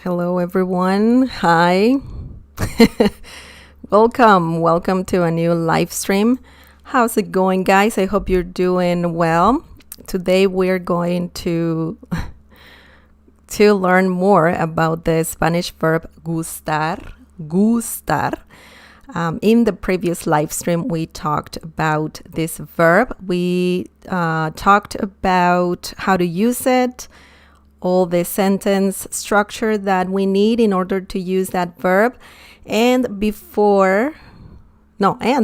Hello everyone. Hi. Welcome to a new live stream. How's it going, guys? I hope you're doing well. Today we're going to learn more about the Spanish verb gustar. In the previous live stream, we talked about this verb. We talked about how to use it, all the sentence structure that we need in order to use that verb. And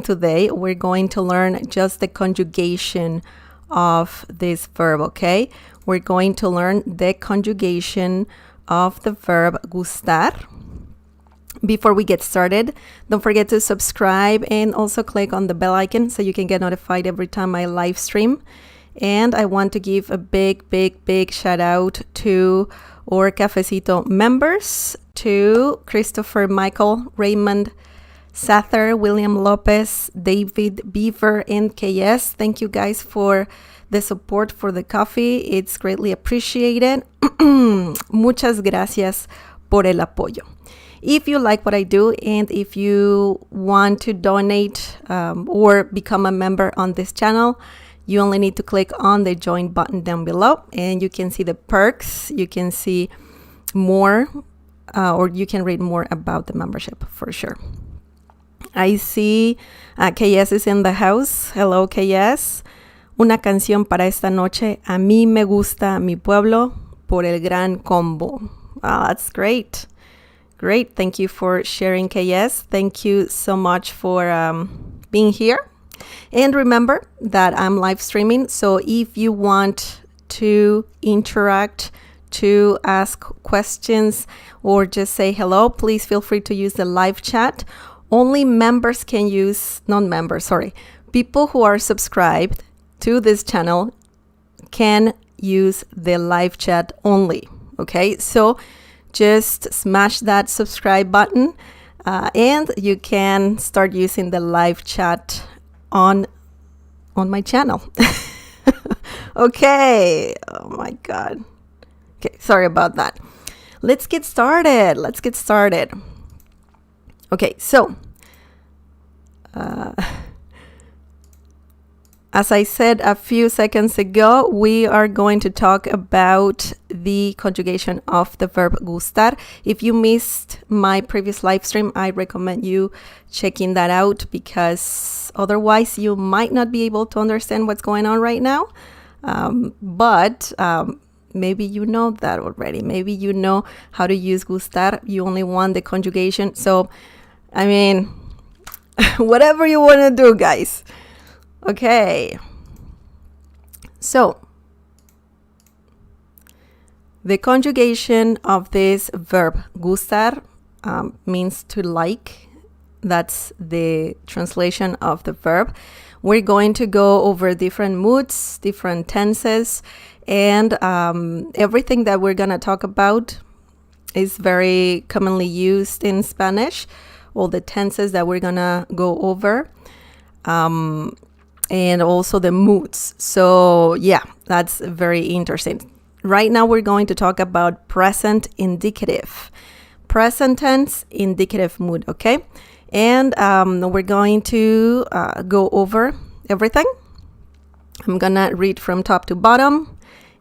today we're going to learn just the conjugation of this verb, okay? We're going to learn the conjugation of the verb gustar. Before we get started, don't forget to subscribe and also click on the bell icon so you can get notified every time I live stream. And I want to give a big shout out to our Cafecito members, to Christopher, Michael, Raymond, Sather, William Lopez, David, Beaver, and KS. Thank you guys for the support for the coffee. It's greatly appreciated. Muchas gracias por el apoyo. If you like what I do and if you want to donate or become a member on this channel, you only need to click on the join button down below and you can see the perks. You can see more or you can read more about the membership for sure. I see KS is in the house. Hello, KS. Una canción para esta noche. A mí me gusta mi pueblo por el gran combo. Wow, that's great. Great. Thank you for sharing, KS. Thank you so much for being here. And remember that I'm live streaming, so if you want to interact, to ask questions, or just say hello, please feel free to use the live chat. Only members can use, people who are subscribed to this channel can use the live chat only, okay? So just smash that subscribe button and you can start using the live chat on my channel. Okay. Oh my God. Okay, sorry about that. Let's get started. Okay, so as I said a few seconds ago, we are going to talk about the conjugation of the verb gustar. If you missed my previous live stream, I recommend you checking that out because otherwise you might not be able to understand what's going on right now. But maybe you know that already. Maybe you know how to use gustar. You only want the conjugation. So, I mean, whatever you want to do, guys. Okay, so the conjugation of this verb gustar means to like. That's the translation of the verb. We're going to go over different moods, different tenses, and everything that we're going to talk about is very commonly used in Spanish. All the tenses that we're going to go over. And also the moods. So yeah, that's very interesting. Right now we're going to talk about present indicative. Present tense, indicative mood, okay? And we're going to go over everything. I'm gonna read from top to bottom.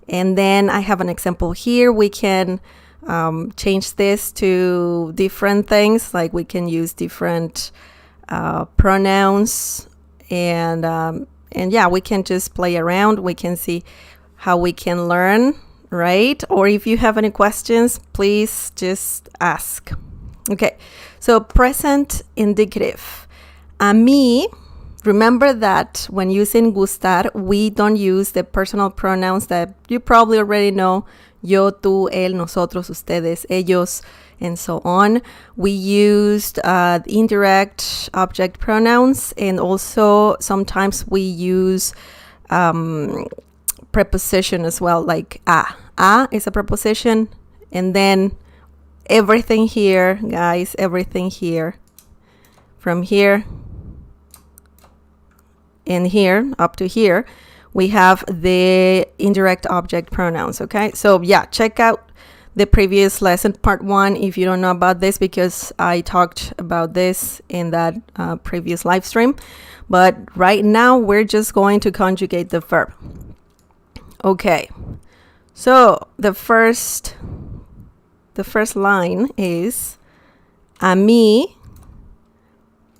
And then I have an example here. We can change this to different things, like we can use different pronouns. And yeah, we can just play around. We can see how we can learn, right? Or if you have any questions, please just ask. Okay, so present indicative. A mí, remember that when using gustar, we don't use the personal pronouns that you probably already know. yo, tú, él, nosotros, ustedes, ellos, and so on. We used indirect object pronouns, and also sometimes we use preposition as well, like a. A is a preposition, and then everything here, guys, everything here, from here and here up to here, we have the indirect object pronouns, okay? So yeah, check out the previous lesson, part 1, if you don't know about this, because I talked about this in that previous live stream. But right now, we're just going to conjugate the verb. Okay, so the first line is, a mí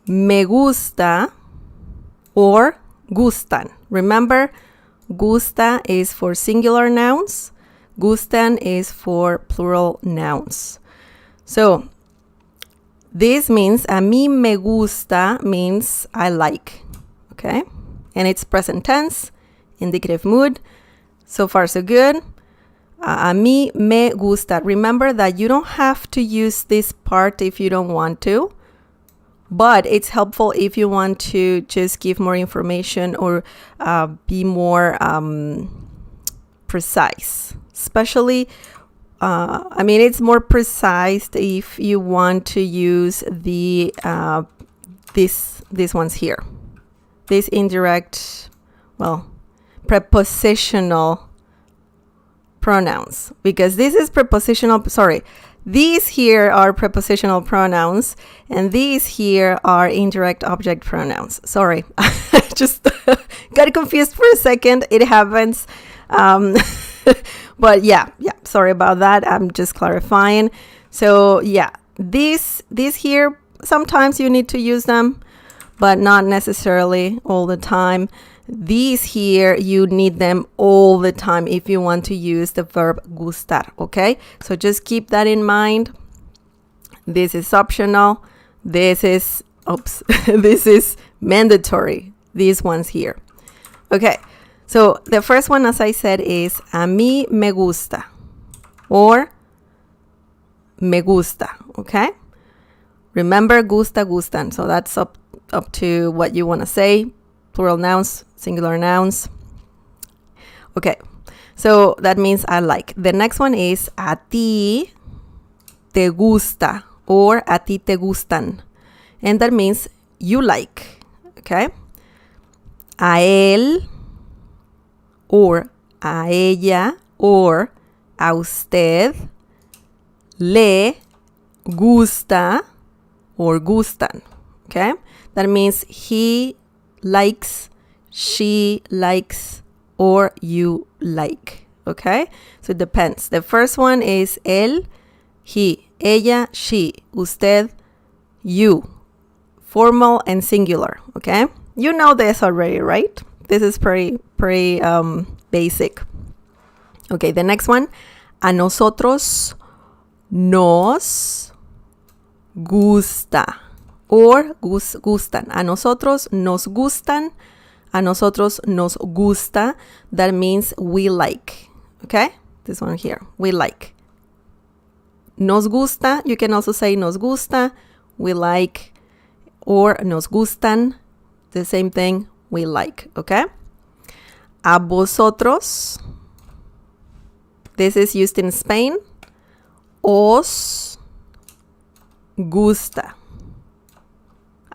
me gusta or gustan. Remember, gusta is for singular nouns, gustan is for plural nouns. So this means a mí me gusta means I like, okay? And it's present tense, indicative mood. So far, so good. A mí me gusta. Remember that you don't have to use this part if you don't want to, but it's helpful if you want to just give more information or be more precise. Especially, I mean, it's more precise if you want to use the these ones here. This indirect, well, prepositional pronouns, because this is prepositional, sorry, these here are prepositional pronouns and these here are indirect object pronouns. Sorry, I just got confused for a second. It happens. But yeah, sorry about that. I'm just clarifying. So yeah, these here, sometimes you need to use them, but not necessarily all the time. These here, you need them all the time if you want to use the verb gustar, okay? So just keep that in mind. This is optional. This is, this is mandatory. These ones here. Okay, so the first one, as I said, is a mí me gusta or me gusta, okay? Remember, gusta, gustan. So that's up to what you want to say. Plural nouns, singular nouns. Okay, so that means I like. The next one is a ti te gusta or a ti te gustan. And that means you like, okay? A él or a ella or a usted le gusta or gustan, okay? That means he likes, she likes, or you like, okay? So it depends. The first one is él, he, ella, she, usted, you. Formal and singular, okay? You know this already, right? This is pretty basic. Okay, the next one. A nosotros nos gusta. Or gustan. A nosotros nos gustan. A nosotros nos gusta. That means we like. Okay? This one here. We like. Nos gusta. You can also say nos gusta. We like. Or nos gustan. The same thing. We like. Okay? A vosotros. This is used in Spain. Os gusta.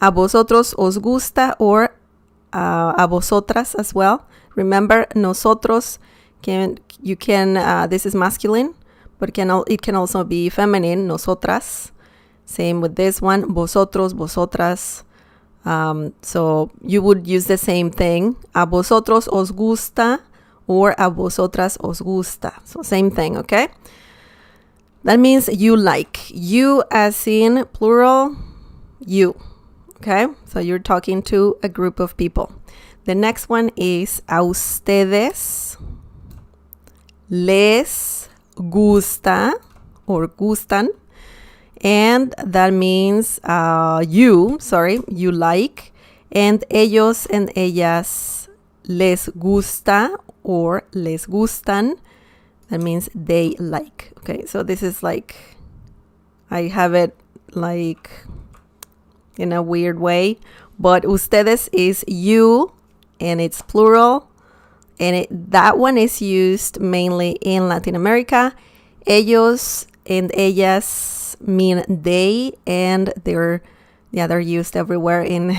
A vosotros os gusta, or a vosotras as well. Remember, nosotros this is masculine, but it can also be feminine, nosotras. Same with this one, vosotros, vosotras. So you would use the same thing. A vosotros os gusta, or a vosotras os gusta. So same thing, okay? That means you like. You as in plural, you. Okay, so you're talking to a group of people. The next one is a ustedes les gusta or gustan. And that means you like. And ellos and ellas les gusta or les gustan. That means they like. Okay, so this is like, I have it like in a weird way, but ustedes is you, and it's plural, and that one is used mainly in Latin America. Ellos and ellas mean they, and they're used everywhere in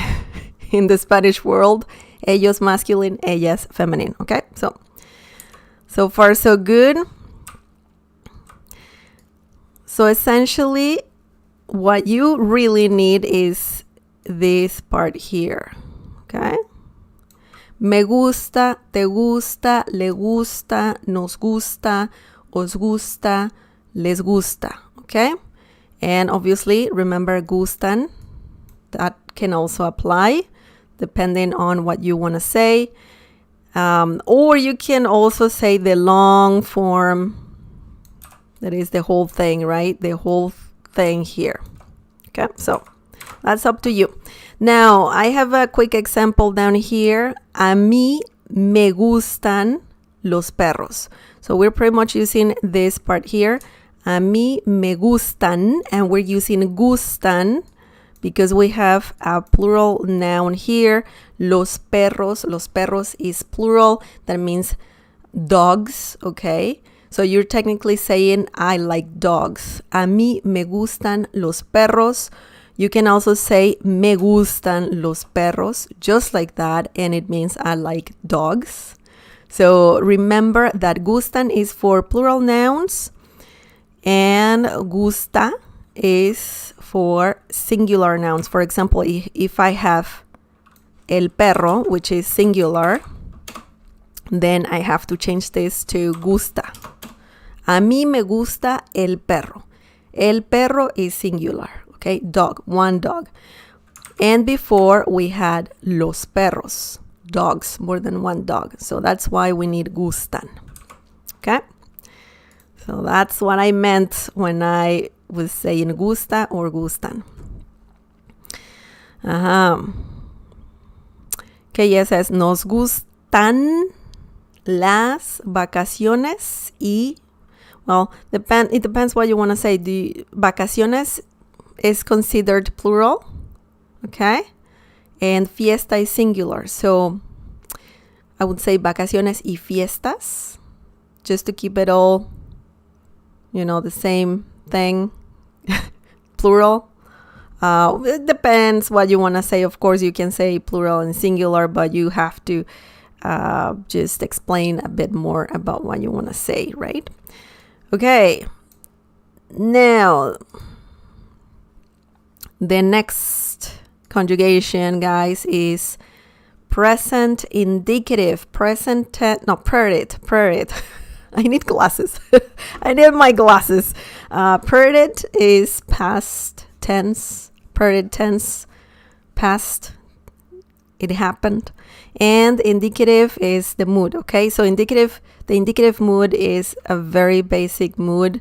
in the Spanish world. Ellos masculine, ellas feminine. Okay, so far so good. So essentially, what you really need is this part here. Okay. Me gusta, te gusta, le gusta, nos gusta, os gusta, les gusta. Okay. And obviously, remember gustan. That can also apply depending on what you want to say. Or you can also say the long form. That is the whole thing, right? The whole thing here. Okay, so that's up to you. Now, I have a quick example down here. A mí me gustan los perros. So we're pretty much using this part here. A mí me gustan, and we're using gustan because we have a plural noun here. Los perros is plural. That means dogs, okay? So you're technically saying, I like dogs. A mí me gustan los perros. You can also say, me gustan los perros, just like that, and it means I like dogs. So remember that gustan is for plural nouns, and gusta is for singular nouns. For example, if I have el perro, which is singular, then I have to change this to gusta. A mí me gusta el perro. El perro is singular, okay? Dog, one dog. And before we had los perros, dogs, more than one dog. So that's why we need gustan, okay? So that's what I meant when I was saying gusta or gustan. Okay, yes, says nos gustan las vacaciones y, well, it depends what you want to say. The vacaciones is considered plural, okay? And fiesta is singular. So I would say vacaciones y fiestas, just to keep it all, the same thing, plural. It depends what you want to say. Of course, you can say plural and singular, but you have to just explain a bit more about what you want to say, right? Okay. Now, the next conjugation, guys, is present indicative. Prerit. I need glasses. I need my glasses. Prerit is past tense. Prerit tense, past. It happened. And indicative is the mood, okay? So the indicative mood is a very basic mood.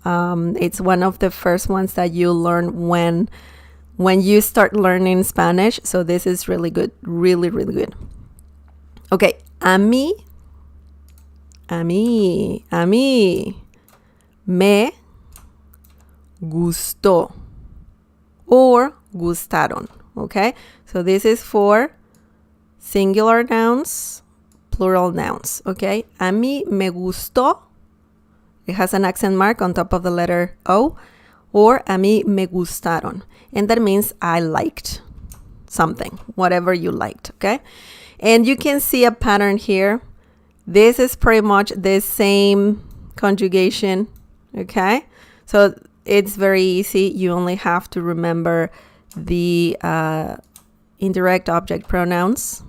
It's one of the first ones that you learn when you start learning Spanish. So this is really good, really, really good. Okay, a mí me gustó or gustaron, okay? So this is for singular nouns, plural nouns, okay? A mí me gustó. It has an accent mark on top of the letter O. Or a mí me gustaron. And that means I liked something, whatever you liked, okay? And you can see a pattern here. This is pretty much the same conjugation, okay? So it's very easy. You only have to remember the indirect object pronouns.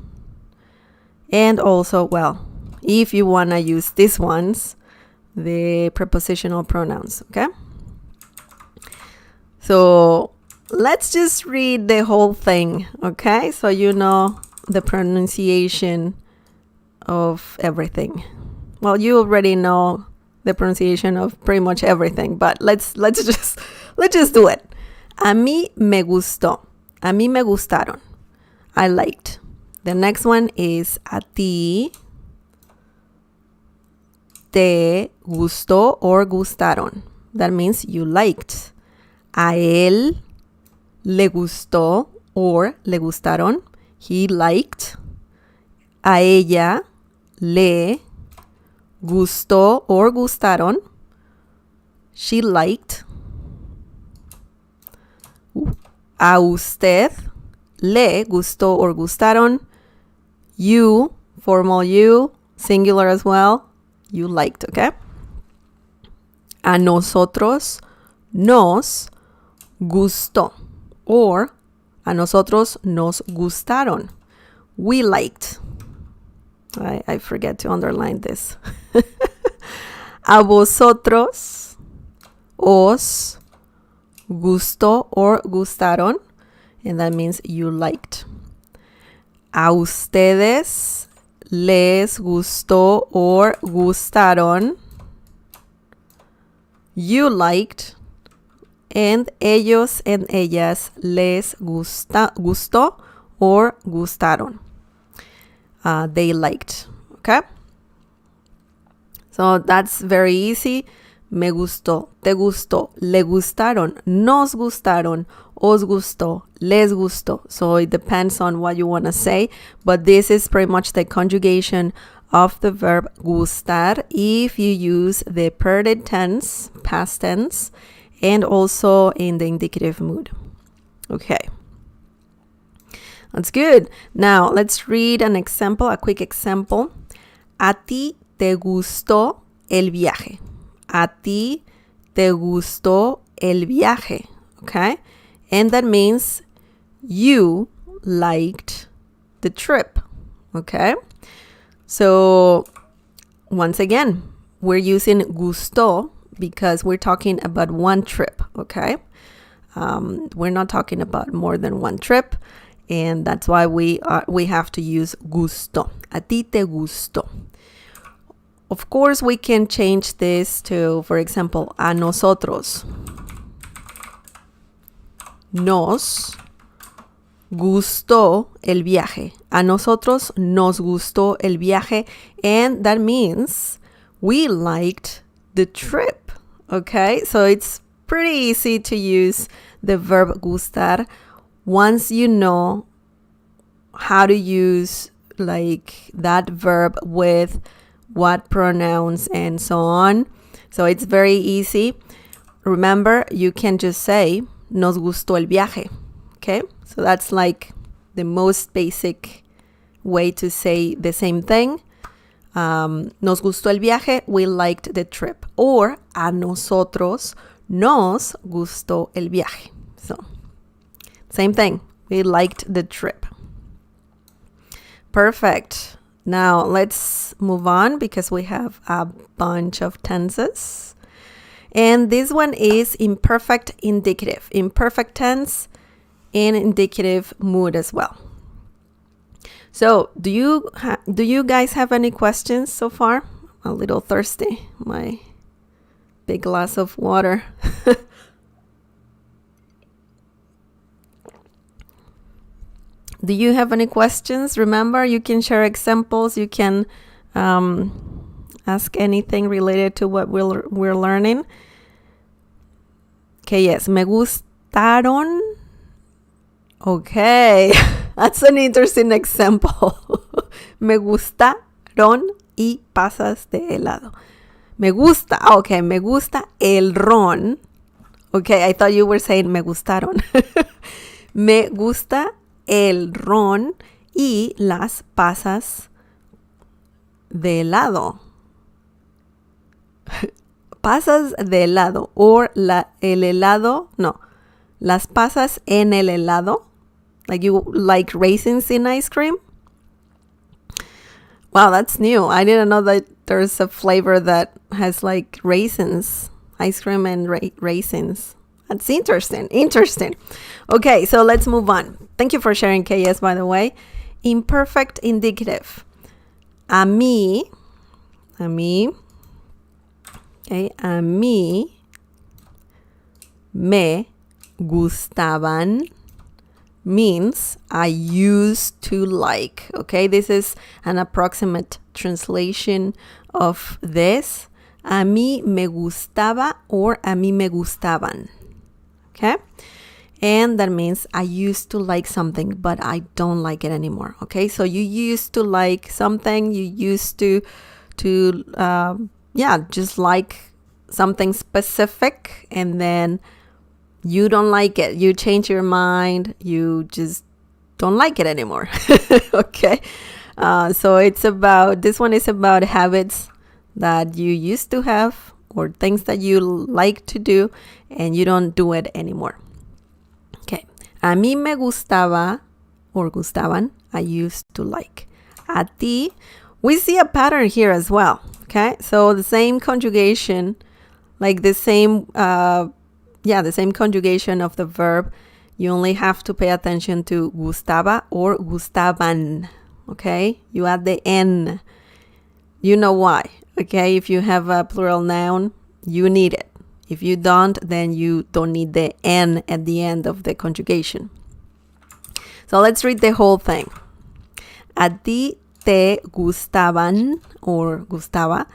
And also, well, if you want to use these ones, the prepositional pronouns, okay? So let's just read the whole thing, okay? So you know the pronunciation of everything. Well, you already know the pronunciation of pretty much everything, but let's just do it. A mí me gustó. A mí me gustaron. I liked. The next one is a ti te gustó or gustaron. That means you liked. A él le gustó or le gustaron. He liked. A ella le gustó or gustaron. She liked. A usted le gustó or gustaron. You, formal you, singular as well, you liked, okay? A nosotros nos gustó or a nosotros nos gustaron. We liked. I forget to underline this. A vosotros os gustó or gustaron, and that means you liked. A ustedes les gustó or gustaron. You liked. And ellos and ellas les gustó or gustaron. They liked. Okay? So that's very easy. Me gustó, te gustó, le gustaron, nos gustaron, os gustó, les gustó. So it depends on what you want to say, but this is pretty much the conjugation of the verb gustar if you use the perfect tense, past tense, and also in the indicative mood. Okay. That's good. Now let's read an example, a quick example. A ti te gustó el viaje. A ti te gustó el viaje, okay? And that means you liked the trip, okay? So once again, we're using gustó because we're talking about one trip, okay? We're not talking about more than one trip, and that's why we have to use gustó. A ti te gustó. Of course, we can change this to, for example, a nosotros nos gustó el viaje. A nosotros nos gustó el viaje. And that means we liked the trip. Okay? So it's pretty easy to use the verb gustar once you know how to use like that verb with what pronouns and so on. So it's very easy. Remember, you can just say nos gustó el viaje. Okay? So that's like the most basic way to say the same thing. Nos gustó el viaje, we liked the trip. Or a nosotros nos gustó el viaje. So same thing, we liked the trip. Perfect. Now, let's move on because we have a bunch of tenses. And this one is imperfect indicative. Imperfect tense and indicative mood as well. So, do you guys have any questions so far? I'm a little thirsty. My big glass of water. Do you have any questions? Remember, you can share examples. You can ask anything related to what we're learning. Okay, yes. Me gustaron. Okay. That's an interesting example. Me gustaron y pasas de helado. Me gusta. Okay, me gusta el ron. Okay, I thought you were saying me gustaron. Me gusta el ron y las pasas de helado. Pasas de helado or el helado, no. Las pasas en el helado. Like you like raisins in ice cream? Wow, that's new. I didn't know that there's a flavor that has like raisins, ice cream and raisins. That's interesting. Okay, so let's move on. Thank you for sharing, KS, by the way. Imperfect indicative. A mí. Okay, a mí me gustaban means I used to like. Okay, this is an approximate translation of this, a mí me gustaba or a mí me gustaban. Okay? And that means I used to like something, but I don't like it anymore. Okay? So you used to like something, you used to just like something specific, and then you don't like it. You change your mind. You just don't like it anymore. Okay? So this one is about habits that you used to have or things that you like to do and you don't do it anymore. Okay. A mí me gustaba or gustaban, I used to like. A ti, we see a pattern here as well. Okay. So the same conjugation, like the same conjugation of the verb, you only have to pay attention to gustaba or gustaban. Okay, you add the N. You know why. Okay, if you have a plural noun, you need it. If you don't, then you don't need the N at the end of the conjugation. So let's read the whole thing. A ti te gustaban or gustaba,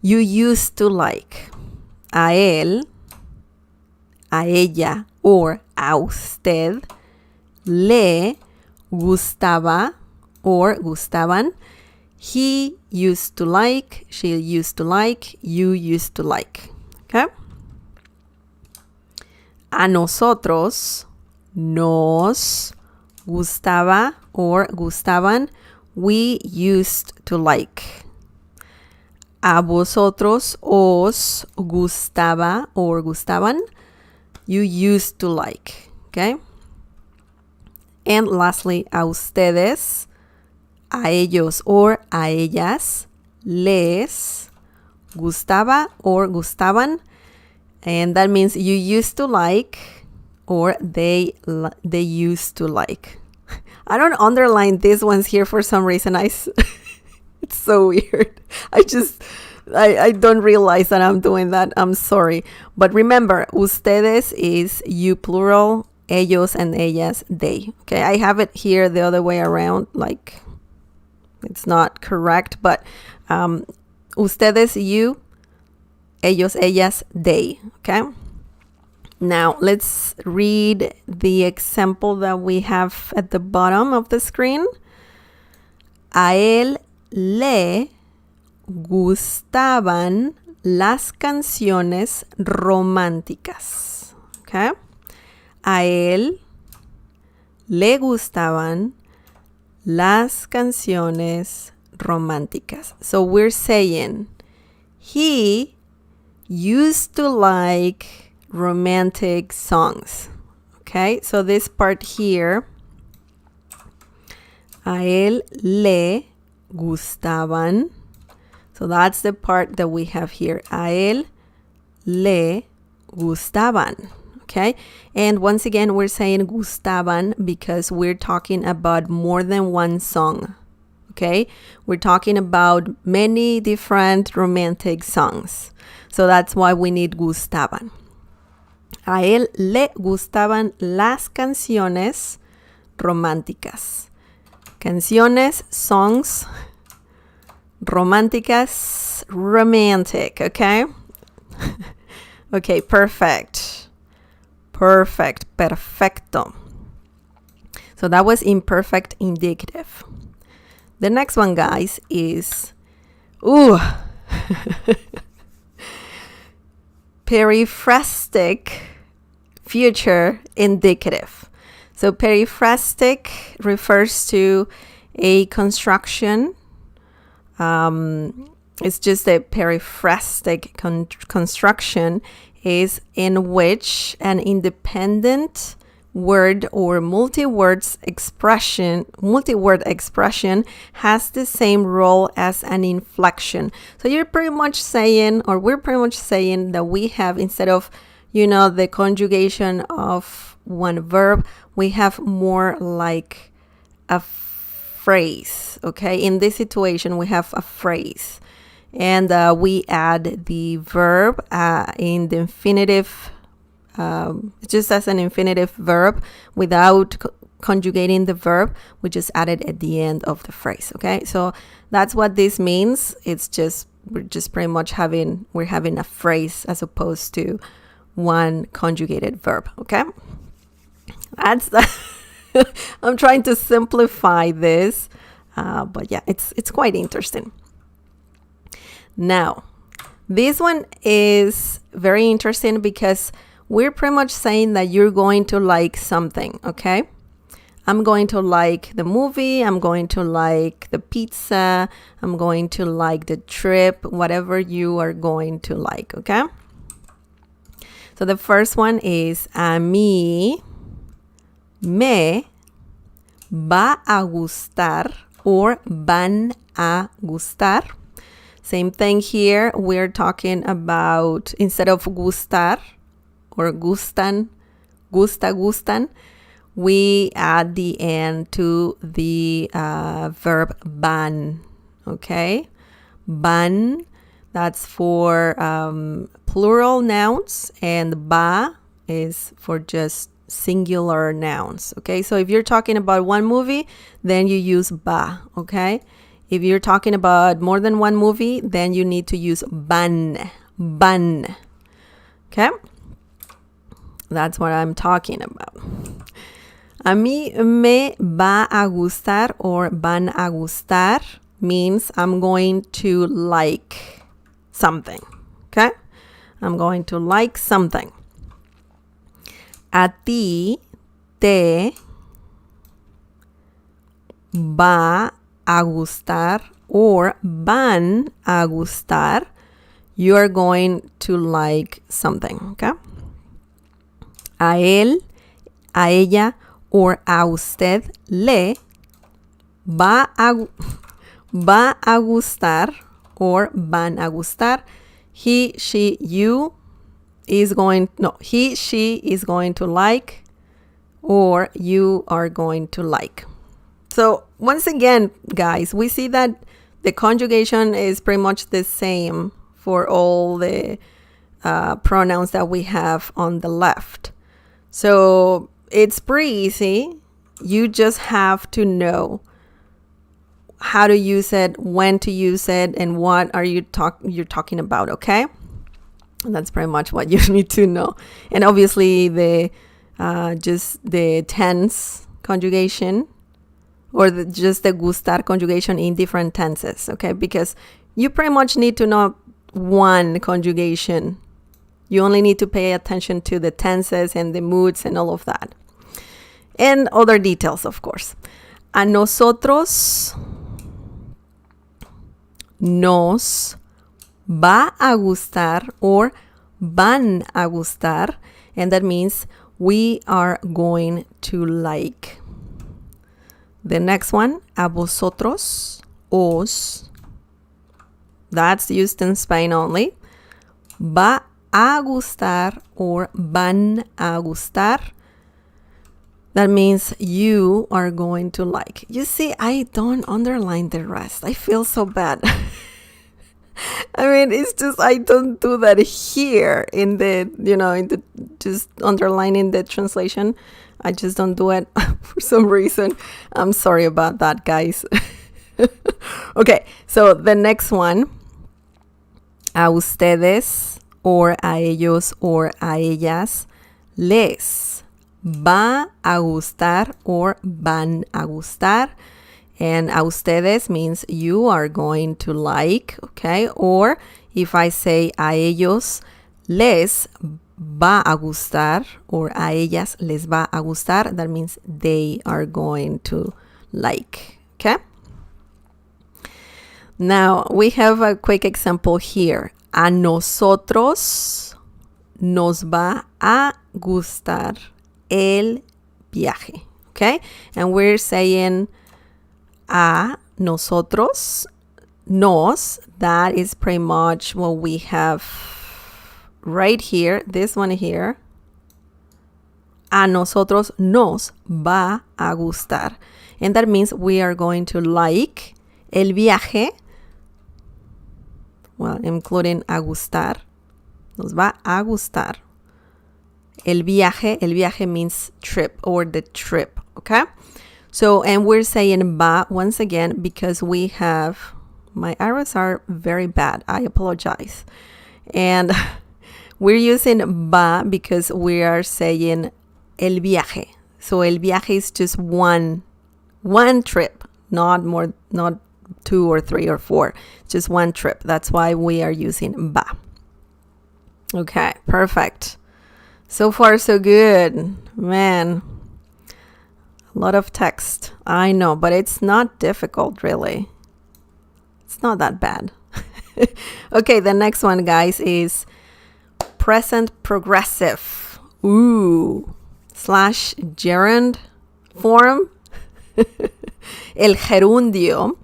you used to like. A él, a ella or a usted le gustaba or gustaban. He used to like, she used to like, you used to like. Okay? A nosotros nos gustaba or gustaban. We used to like. A vosotros os gustaba or gustaban. You used to like. Okay? And lastly, a ustedes, a ellos or a ellas, les gustaba or gustaban. And that means you used to like or they used to like. I don't underline these ones here for some reason. It's so weird. I don't realize that I'm doing that. I'm sorry. But remember, ustedes is you plural, ellos and ellas, they. Okay, I have it here the other way around, like it's not correct, but ustedes, you, ellos, ellas, they. Okay, now let's read the example that we have at the bottom of the screen. A él le gustaban las canciones románticas. Okay. A él le gustaban las canciones románticas. So we're saying he used to like romantic songs. Okay, so this part here, a él le gustaban. So that's the part that we have here. A él le gustaban. Okay, and once again, we're saying gustaban because we're talking about more than one song. Okay, we're talking about many different romantic songs. So that's why we need gustaban. A él le gustaban las canciones románticas. Canciones, songs, románticas, romantic. Okay. Okay, perfect. Perfect, perfecto. So that was imperfect indicative. The next one, guys, is periphrastic future indicative. So periphrastic refers to a construction. It's just a periphrastic construction is in which an independent word or multi-word expression has the same role as an inflection. So you're pretty much saying, or we're pretty much saying that we have, instead of, the conjugation of one verb, we have more like a phrase. Okay, in this situation we have a phrase. And we add the verb in the infinitive, just as an infinitive verb without conjugating the verb. We just add it at the end of the phrase. Okay, so that's what this means. It's just we're just pretty much having a phrase as opposed to one conjugated verb, okay? That's I'm trying to simplify this, but yeah, it's quite interesting. Now, this one is very interesting because we're pretty much saying that you're going to like something, okay? I'm going to like the movie, I'm going to like the pizza, I'm going to like the trip, whatever you are going to like, okay? So the first one is a mí me va a gustar or van a gustar. Same thing here. We're talking about, instead of gustar or gustan, gustan, we add the end to the verb van, okay? Van, that's for plural nouns, and va is for just singular nouns, okay? So if you're talking about one movie, then you use va, okay? If you're talking about more than one movie, then you need to use van, okay? That's what I'm talking about. A mí me va a gustar or van a gustar means I'm going to like something, okay? I'm going to like something. A ti te va a gustar or van a gustar. You are going to like something, okay? A él, a ella, or a usted le va a gustar or van a gustar. He, she, you is going, no, he, she is going to like, or you are going to like. So once again, guys, we see that the conjugation is pretty much the same for all the pronouns that we have on the left. So it's pretty easy. You just have to know how to use it, when to use it, and what are you're talking about, okay? And that's pretty much what you need to know. And obviously the just the tense conjugation, or just the gustar conjugation in different tenses, okay? Because you pretty much need to know one conjugation. You only need to pay attention to the tenses and the moods and all of that. And other details, of course. A nosotros nos va a gustar or van a gustar. And that means we are going to like. The next one, a vosotros, os. That's used in Spain only. Va a gustar or van a gustar. That means you are going to like. You see, I don't underline the rest. I feel so bad. I mean, it's just, I don't do that here in the, in the, just underlining the translation. I just don't do it for some reason. I'm sorry about that, guys. Okay, so the next one, a ustedes or a ellos or a ellas les va a gustar or van a gustar. And a ustedes means you are going to like, okay? Or if I say a ellos les va a gustar or a ellas les va a gustar, that means they are going to like, okay? Now, we have a quick example here. A nosotros nos va a gustar el viaje, okay? And we're saying a nosotros, nos, that is pretty much what we have right here, this one here. A nosotros nos va a gustar. And that means we are going to like el viaje, well, including a gustar. Nos va a gustar. El viaje means trip or the trip, okay? So, and we're saying va once again because we have My arrows are very bad. I apologize. And we're using va because we are saying el viaje. So el viaje is just one trip, not 2 or 3 or 4, just one trip. That's why we are using va. Okay, perfect. So far, so good. Man, a lot of text. I know, but it's not difficult, really. It's not that bad. Okay, the next one, guys, is present progressive. Ooh, / gerund form. El gerundio.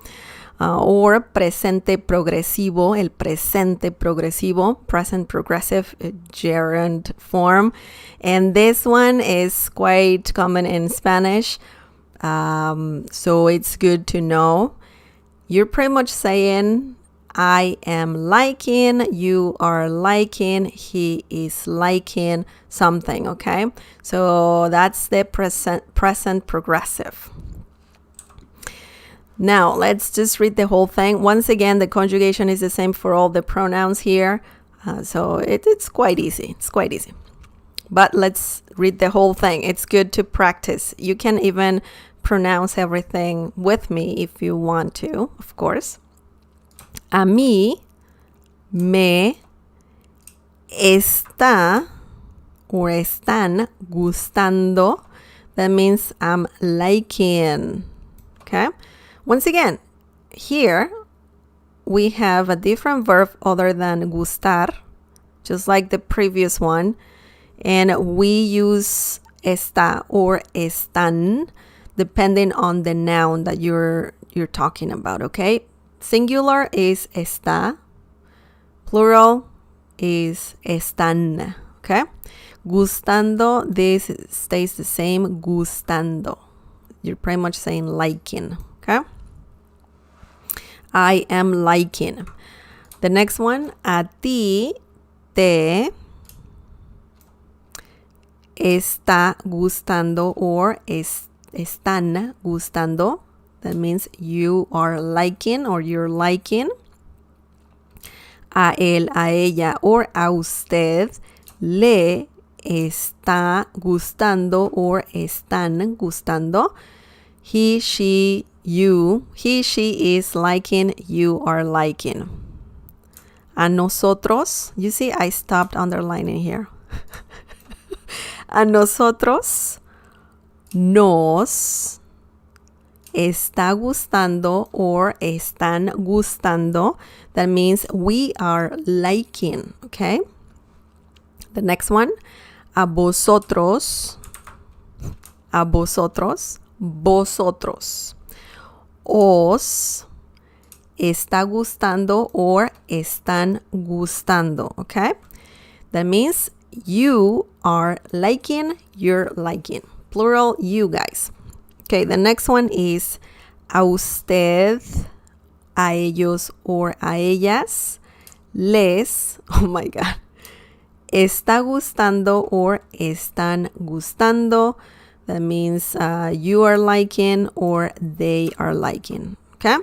Or presente progresivo, el presente progresivo, present progressive gerund form. And this one is quite common in Spanish, so it's good to know. You're pretty much saying, I am liking, you are liking, he is liking something, okay? So that's the present progressive. Now, let's just read the whole thing. Once again, the conjugation is the same for all the pronouns here. So it's quite easy. It's quite easy. But let's read the whole thing. It's good to practice. You can even pronounce everything with me if you want to, of course. A mí me está or están gustando. That means I'm liking. Okay? Once again, here we have a different verb other than gustar, just like the previous one. And we use está or están depending on the noun that you're talking about, okay? Singular is está, plural is están, okay? Gustando, this stays the same, gustando. You're pretty much saying liking, okay? I am liking. The next one, a ti te está gustando or están gustando. That means you are liking or you're liking. A él, a ella or a usted le está gustando or están gustando. He, she, you. He, she is liking, you are liking. A nosotros. You see, I stopped underlining here. A nosotros nos está gustando or están gustando. That means we are liking, okay? The next one, a vosotros, vosotros. Os está gustando or están gustando, okay? That means you are liking, you're liking. Plural, you guys. Okay, the next one is a usted, a ellos or a ellas, les, oh my God, está gustando or están gustando. That means you are liking or they are liking, okay?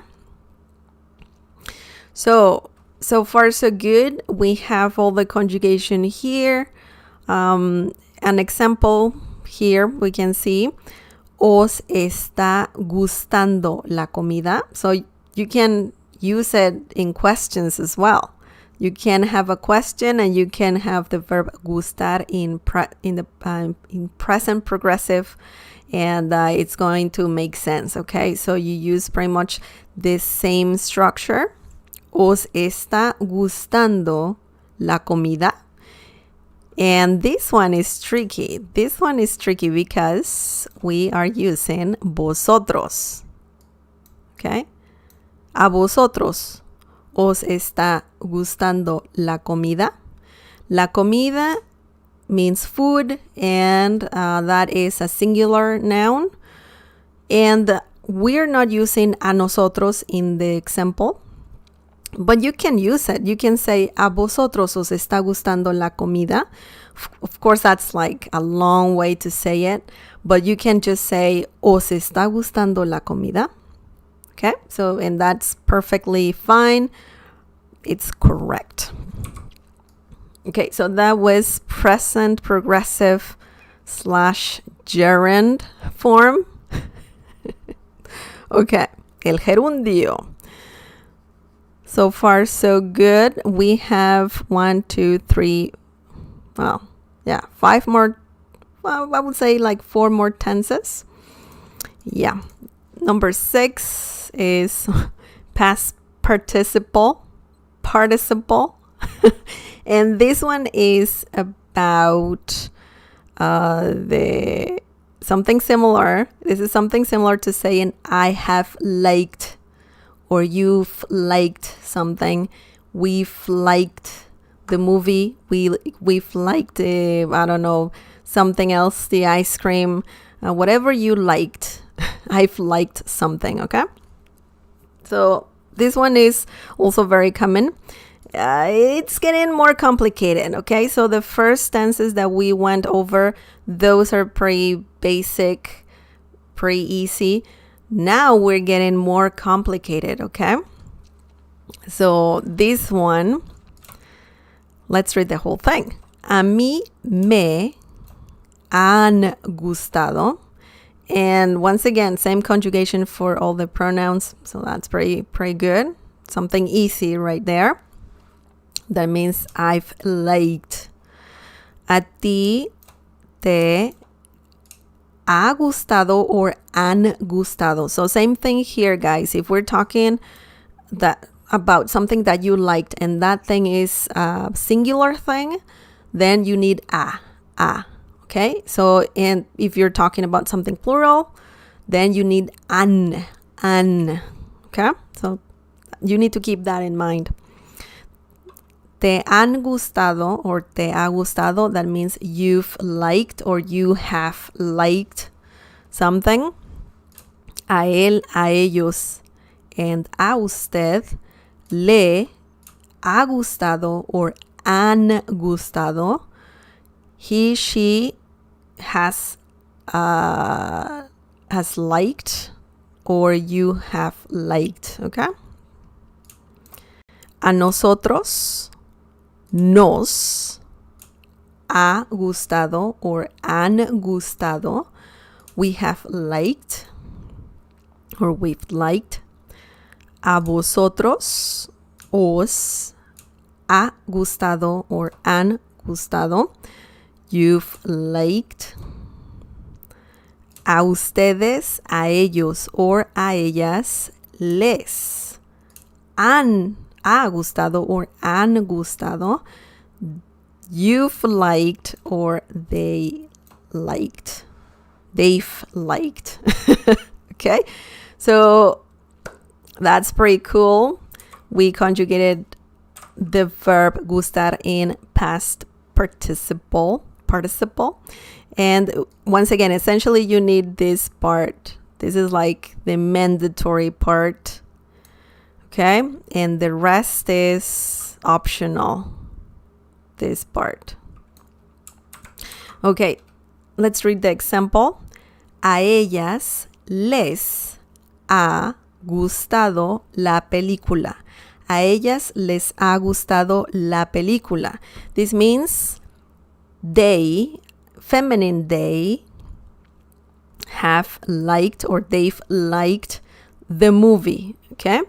So far so good. We have all the conjugation here. An example here we can see, os está gustando la comida. So you can use it in questions as well. You can have a question and you can have the verb gustar in present progressive, and it's going to make sense, okay? So you use pretty much this same structure. Os está gustando la comida. And this one is tricky. This one is tricky because we are using vosotros, okay? A vosotros. Os está gustando la comida. La comida means food, and that is a singular noun. And we're not using a nosotros in the example, but you can use it. You can say, a vosotros os está gustando la comida. Of course, that's like a long way to say it, but you can just say, os está gustando la comida. Okay, so, and that's perfectly fine. It's correct. Okay, so that was present progressive / gerund form. Okay, el gerundio. So far, so good. We have 1, 2, 3, well, yeah, 5 more, well, I would say like 4 more tenses. Yeah. Number 6 is past participle. And this one is about something similar. This is something similar to saying I have liked, or you've liked something. We've liked the movie. We've liked, I don't know, something else, the ice cream, whatever you liked. I've liked something, okay? So this one is also very common. It's getting more complicated, okay? So the first tenses that we went over, those are pretty basic, pretty easy. Now we're getting more complicated, okay? So this one, let's read the whole thing. A mí me han gustado. And once again, same conjugation for all the pronouns. So that's pretty good. Something easy right there. That means I've liked. A ti te ha gustado or han gustado. So same thing here, guys. If we're talking about something that you liked and that thing is a singular thing, then you need a. Okay? So, and if you're talking about something plural, then you need an. Okay? So you need to keep that in mind. Te han gustado or te ha gustado, that means you've liked or you have liked something. A él, a ellos, and a usted le ha gustado or han gustado. He, she has liked or you have liked, okay? A nosotros nos ha gustado or han gustado. We have liked or we've liked. A vosotros os ha gustado or han gustado. You've liked. A ustedes, a ellos or a ellas les ha gustado or han gustado. You've liked or they liked. They've liked. Okay? So that's pretty cool. We conjugated the verb gustar in past participle. And once again, essentially you need this part. This is like the mandatory part. Okay? And the rest is optional. This part. Okay, let's read the example. A ellas les ha gustado la película. A ellas les ha gustado la película. This means they, feminine they, have liked or they've liked the movie. Okay?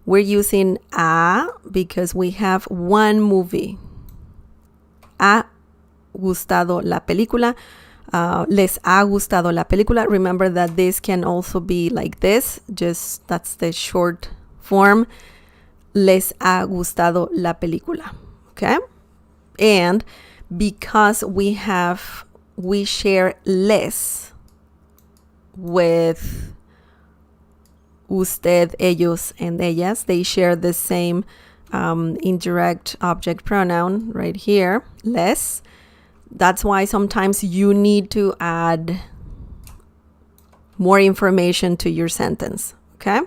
We're using a because we have one movie. Ha gustado la película. Les ha gustado la película. Remember that this can also be like this. Just that's the short form. Les ha gustado la película. Okay? And because we share les with usted, ellos, and ellas. They share the same indirect object pronoun right here, les. That's why sometimes you need to add more information to your sentence, okay?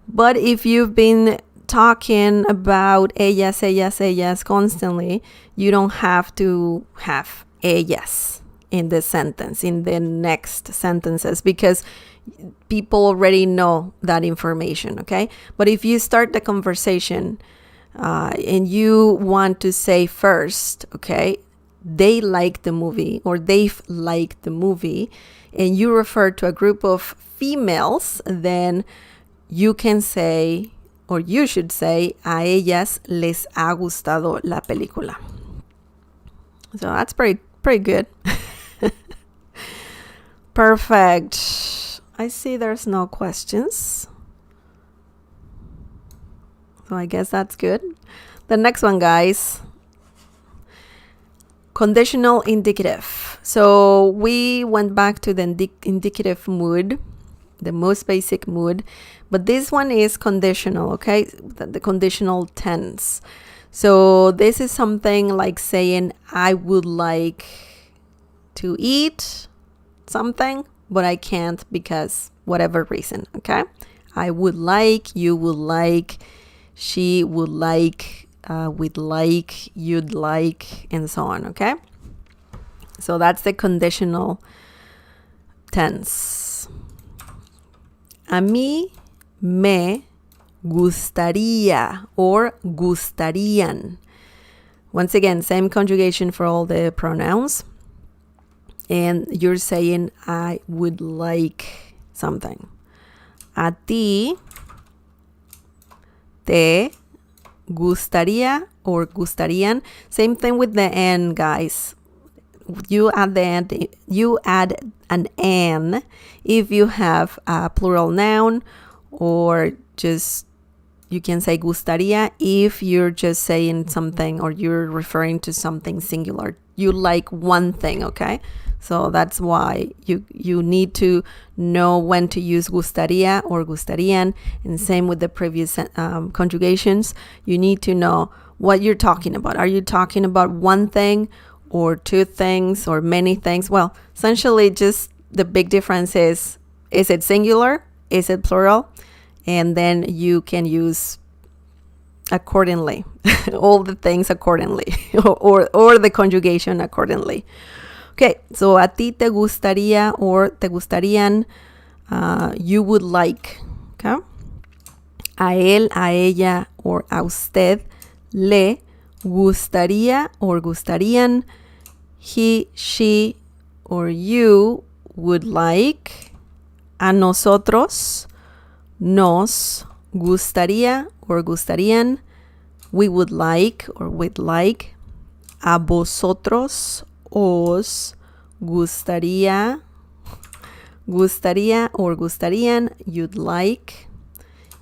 But if you've been talking about ellas constantly, you don't have to have ellas in the sentence, in the next sentences, because people already know that information, okay? But if you start the conversation and you want to say first, okay, they like the movie or they've liked the movie, and you refer to a group of females, then you can say, or you should say, a ellas les ha gustado la película. So that's pretty good. Perfect. I see there's no questions. So I guess that's good. The next one, guys. Conditional indicative. So we went back to the indicative mood, the most basic mood, but this one is conditional, okay? The conditional tense. So this is something like saying, I would like to eat something, but I can't because whatever reason, okay? I would like, you would like, she would like, we'd like, you'd like, and so on, okay? So that's the conditional tense. A mí me gustaría or gustarían. Once again, same conjugation for all the pronouns. And you're saying, I would like something. A ti te gustaría or gustarían. Same thing with the N, guys. You add an N if you have a plural noun, or just you can say gustaría if you're just saying something or you're referring to something singular. You like one thing, okay? So that's why you need to know when to use gustaría or gustarían, and same with the previous conjugations. You need to know what you're talking about. Are you talking about one thing or two things or many things? Well, essentially just the big difference is it singular? Is it plural? And then you can use accordingly, all the things accordingly, or the conjugation accordingly. Okay, so a ti te gustaría or te gustarían, you would like, okay? A él, a ella, or a usted le gustaría or gustarían, he, she, or you would like, a nosotros nos gustaría or gustarían, we would like or we'd like, a vosotros os gustaría or gustarían, you'd like,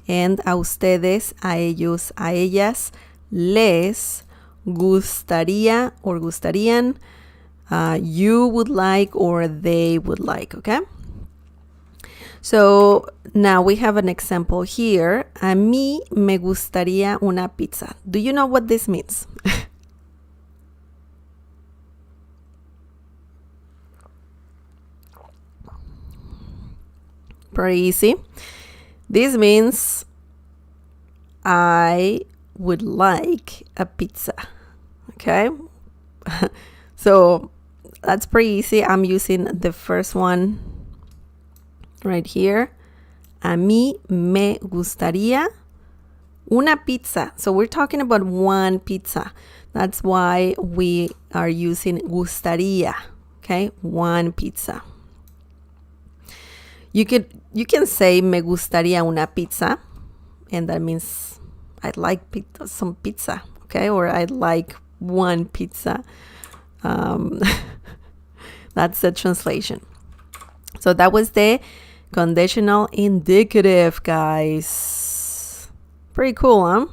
and a ustedes, a ellos, a ellas, les gustaría or gustarían, you would like or they would like, okay? So now we have an example here. A mí me gustaría una pizza. Do you know what this means? Pretty easy. This means I would like a pizza. Okay? So that's pretty easy. I'm using the first one right here. A mí me gustaría una pizza. So we're talking about one pizza. That's why we are using gustaría. Okay? One pizza. You can say me gustaría una pizza, and that means I'd like some pizza, okay? Or I'd like one pizza. That's the translation. So that was the conditional indicative, guys. Pretty cool, huh?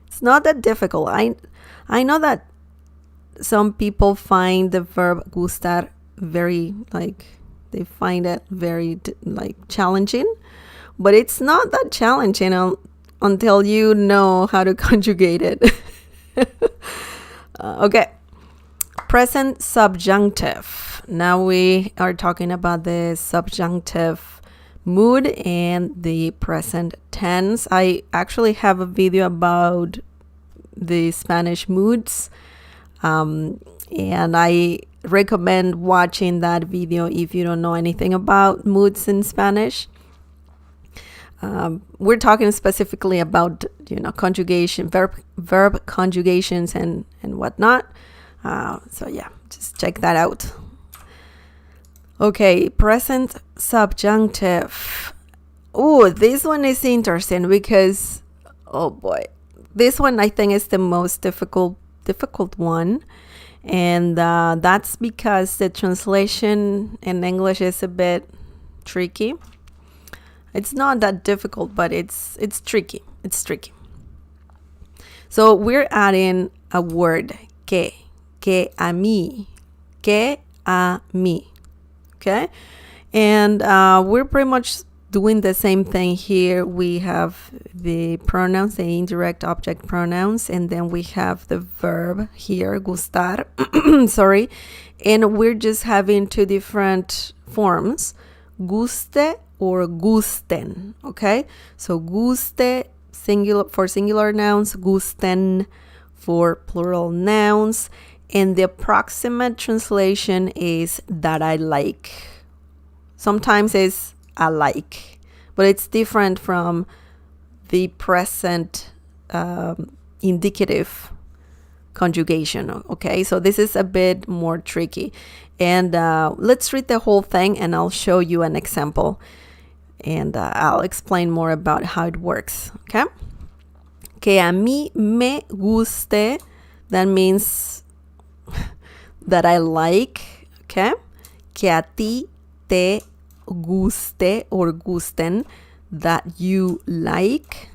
It's not that difficult. I know that some people find the verb gustar very, they find it very, challenging. But it's not that challenging until you know how to conjugate it. Okay. Present subjunctive. Now we are talking about the subjunctive mood and the present tense. I actually have a video about the Spanish moods, and I recommend watching that video if you don't know anything about moods in Spanish. We're talking specifically about, conjugation, verb conjugations and whatnot. So yeah, just check that out. Okay, present subjunctive. Oh, this one is interesting because, oh boy, this one I think is the most difficult one. And that's because the translation in English is a bit tricky. It's not that difficult, but it's tricky. It's tricky. So we're adding a word, que a mí, okay? And we're pretty much doing the same thing here. We have the pronouns, the indirect object pronouns, and then we have the verb here, gustar, sorry. And we're just having two different forms, guste or gusten, okay? So guste singular for singular nouns, gusten for plural nouns, and the approximate translation is that I like. Sometimes it's I like, but it's different from the present indicative conjugation, okay? So this is a bit more tricky. And let's read the whole thing and I'll show you an example. And I'll explain more about how it works, okay? Que a mí me guste, that means that I like, okay? Que a ti te guste or gusten, that you like.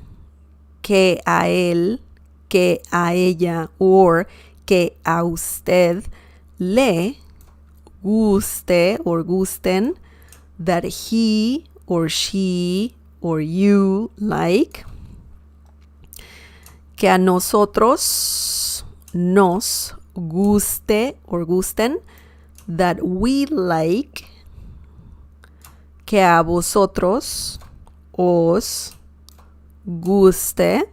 Que a él, que a ella, or que a usted le guste or gusten, that he or she or you like. Que a nosotros nos guste or gusten, that we like. Que a vosotros os guste,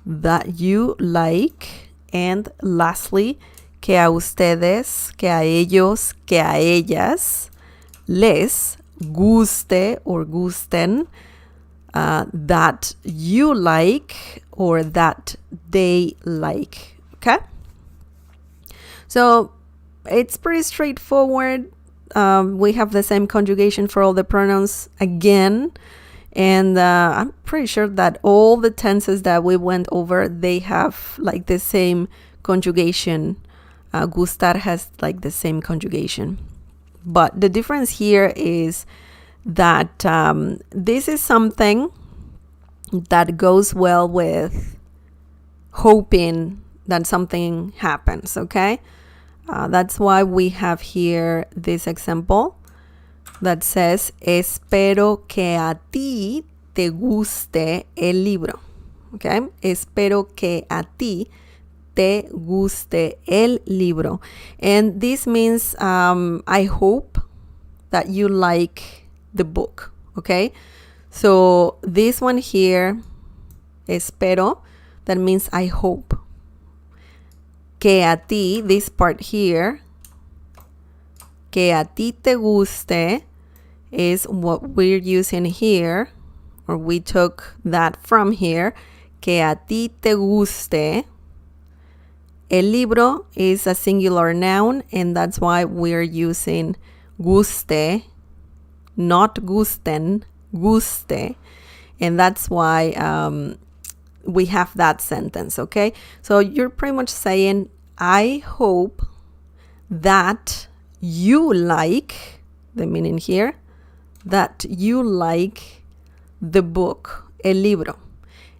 that you like. And lastly, que a ustedes, que a ellos, que a ellas les guste or gusten, that you like or that they like, okay? So it's pretty straightforward. We have the same conjugation for all the pronouns again. And I'm pretty sure that all the tenses that we went over, they have like the same conjugation. Gustar has like the same conjugation. But the difference here is that this is something that goes well with hoping that something happens, okay? That's why we have here this example that says, espero que a ti te guste el libro, okay? Espero que a ti te guste el libro. And this means I hope that you like the book, okay? So this one here, espero, that means I hope. Que a ti, this part here, que a ti te guste, is what we're using here, or we took that from here. Que a ti te guste. El libro is a singular noun, and that's why we're using guste, not gusten, guste. And that's why we have that sentence, okay? So you're pretty much saying, I hope that you like, the meaning here, that you like the book, el libro.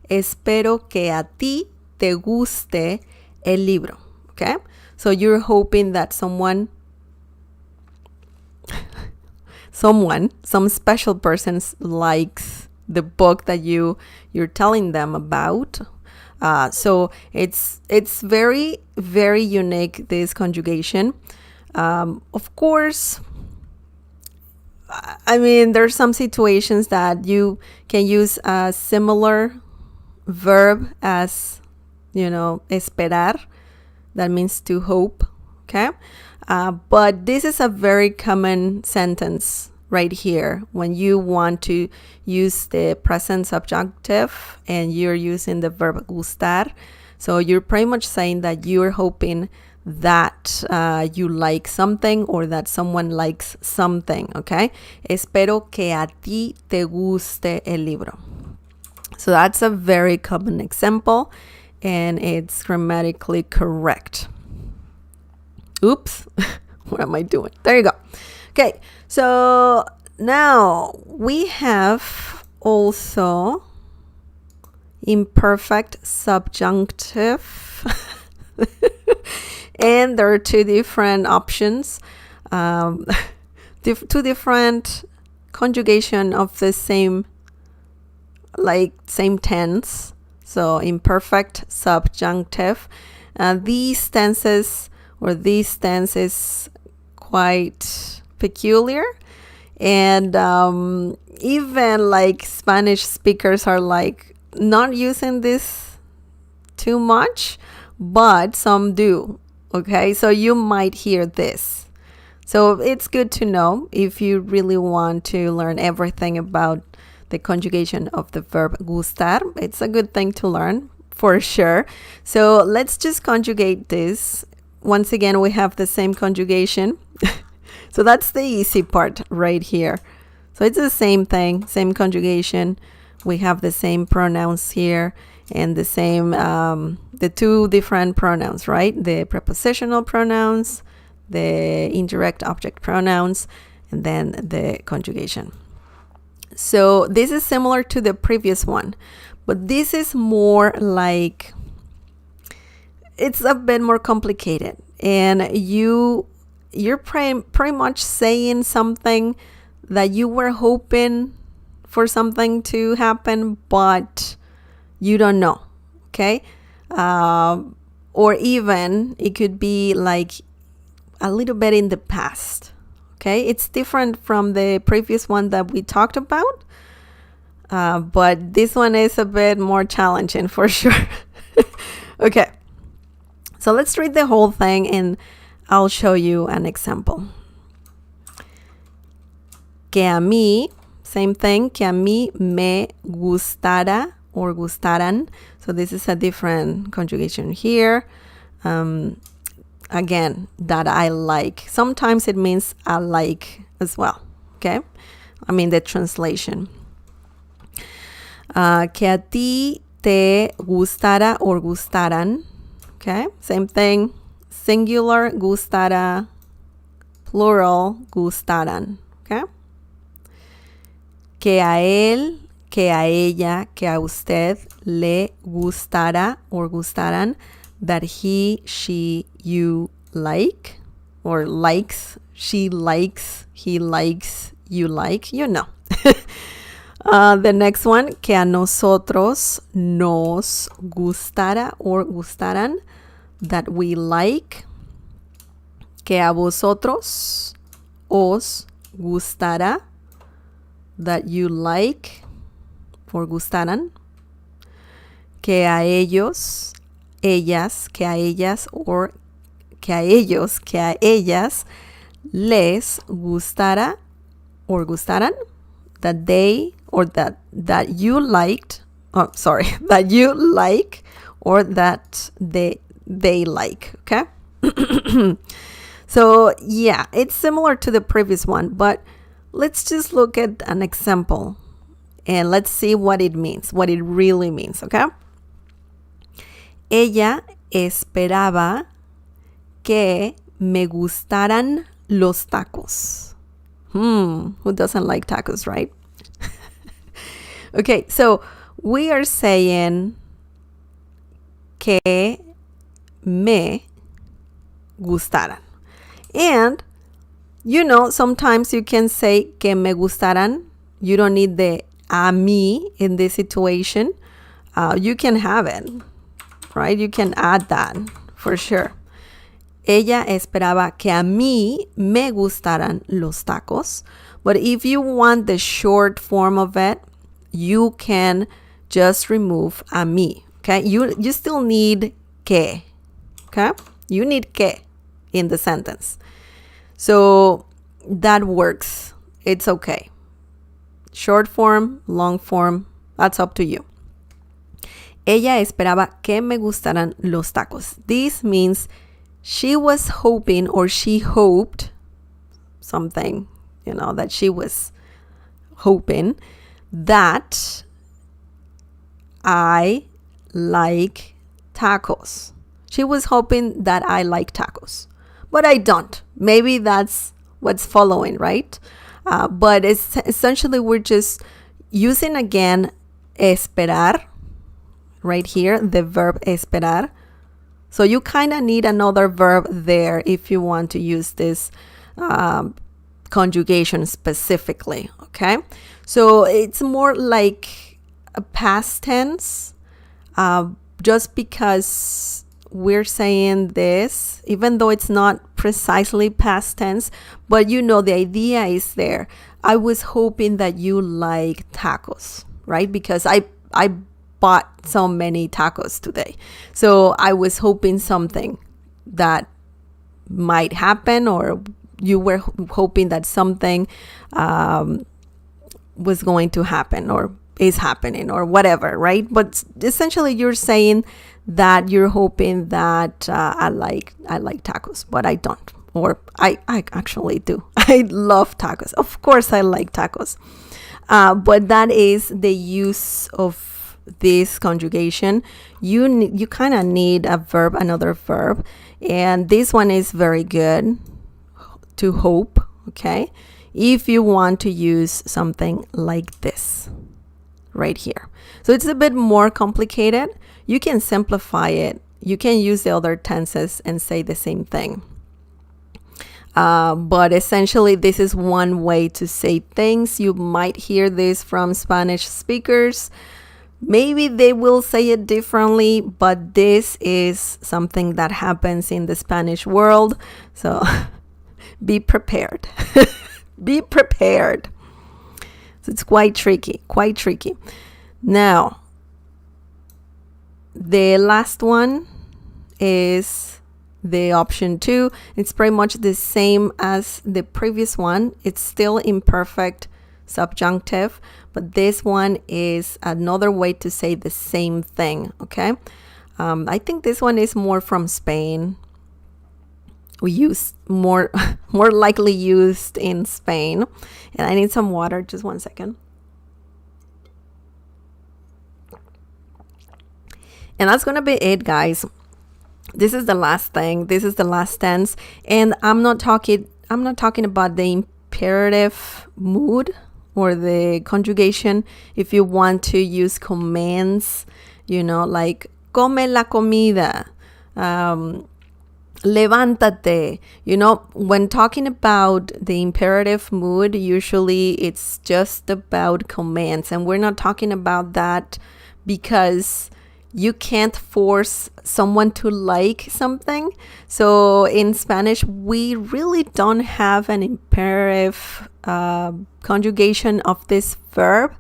Espero que a ti te guste el libro, okay? So you're hoping that some special person likes the book that you're telling them about. So it's very, very unique, this conjugation. Of course, I mean, there's some situations that you can use a similar verb as, esperar. That means to hope, okay? But this is a very common sentence right here when you want to use the present subjunctive and you're using the verb gustar. So you're pretty much saying that you're hoping that you like something or that someone likes something, okay? Espero que a ti te guste el libro. So that's a very common example and it's grammatically correct. Oops, what am I doing? There you go. Okay, so now we have also imperfect subjunctive. And there are two different options, two different conjugation of the same tense. So imperfect subjunctive. These tenses or this tense is quite peculiar, and even like Spanish speakers are like not using this too much, but some do. Okay, so you might hear this. So it's good to know if you really want to learn everything about the conjugation of the verb gustar. It's a good thing to learn for sure. So let's just conjugate this. Once again, we have the same conjugation. So that's the easy part right here. So it's the same thing, same conjugation. We have the same pronouns here and the same, the two different pronouns, right? The prepositional pronouns, the indirect object pronouns, and then the conjugation. So this is similar to the previous one, but this is more like, it's a bit more complicated, and you're pretty much saying something that you were hoping for something to happen, but you don't know, okay? Or even it could be like a little bit in the past, okay? It's different from the previous one that we talked about, but this one is a bit more challenging for sure. Okay, so let's read the whole thing and I'll show you an example. Que a mí, same thing, que a mí me gustara or gustaran. So this is a different conjugation here. Again, that I like. Sometimes it means I like as well, okay? I mean the translation. Que a ti te gustara or gustaran, okay? Same thing, singular gustara, plural gustaran, okay? Que a él, que a ella, que a usted le gustara or gustaran, that he, she, you like, or likes, she likes, he likes, you like, you know. The next one, que a nosotros nos gustara or gustaran, that we like. Que a vosotros os gustara, that you like or gustaran. Que a ellos, ellas, que a ellas, or que a ellos, que a ellas les gustara or gustaran, that they, or that you liked, oh sorry, that you like or that they like, okay? So yeah, it's similar to the previous one, but let's just look at an example and let's see what it means, what it really means, okay? Ella esperaba que me gustaran los tacos. Who doesn't like tacos, right? Okay, so we are saying que me gustaran. And, you know, sometimes you can say que me gustaran. You don't need the a mí in this situation. You can have it, right? You can add that for sure. Ella esperaba que a mí me gustaran los tacos. But if you want the short form of it, you can just remove a mí, okay? You still need que, okay? You need que in the sentence. So that works. It's okay. Short form, long form, that's up to you. Ella esperaba que me gustaran los tacos. This means she was hoping, or she hoped something, that she was hoping that I like tacos. She was hoping that I like tacos, but I don't. Maybe that's what's following, right? But essentially we're just using again esperar right here, the verb esperar. So you kind of need another verb there if you want to use this conjugation specifically, okay? So it's more like a past tense, just because we're saying this, even though it's not precisely past tense, but the idea is there. I was hoping that you like tacos, right? Because I bought so many tacos today. So I was hoping something that might happen, or you were hoping that something was going to happen or is happening or whatever, right? But essentially you're saying that you're hoping that I like tacos, but I don't, or I actually do. I love tacos. Of course I like tacos. But that is the use of this conjugation. You kind of need another verb, and this one is very good, to hope, okay? If you want to use something like this right here. So it's a bit more complicated. You can simplify it. You can use the other tenses and say the same thing. But essentially, this is one way to say things. You might hear this from Spanish speakers. Maybe they will say it differently, but this is something that happens in the Spanish world. So be prepared. Be prepared. So it's quite tricky. Now, the last one is the option 2. It's pretty much the same as the previous one. It's still imperfect subjunctive, but this one is another way to say the same thing, okay? I think this one is more from Spain. We use more likely used in Spain. And I need some water, just one second. And that's gonna be it, guys. This is the last thing. This is the last tense, and I'm not talking about the imperative mood or the conjugation. If you want to use commands, like come la comida, levántate. When talking about the imperative mood, usually it's just about commands, and we're not talking about that because you can't force someone to like something. So in Spanish, we really don't have an imperative conjugation of this verb.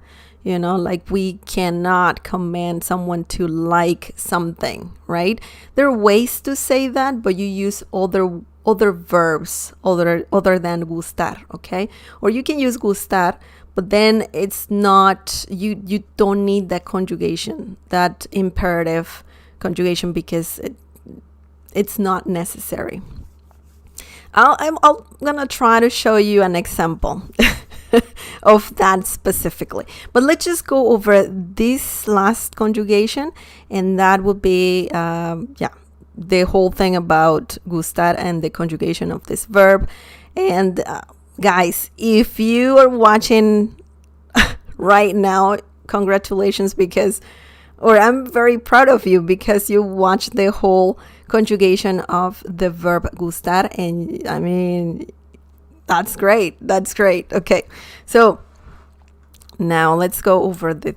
Like we cannot command someone to like something, right? There are ways to say that, but you use other verbs other than gustar, okay? Or you can use gustar, but then it's not, you don't need that conjugation, that imperative conjugation, because it's not necessary. I'm gonna try to show you an example of that specifically. But let's just go over this last conjugation, and that would be, the whole thing about gustar and the conjugation of this verb. And guys, if you are watching right now, congratulations, I'm very proud of you because you watched the whole conjugation of the verb gustar, and I mean, that's great. Okay, so now let's go over the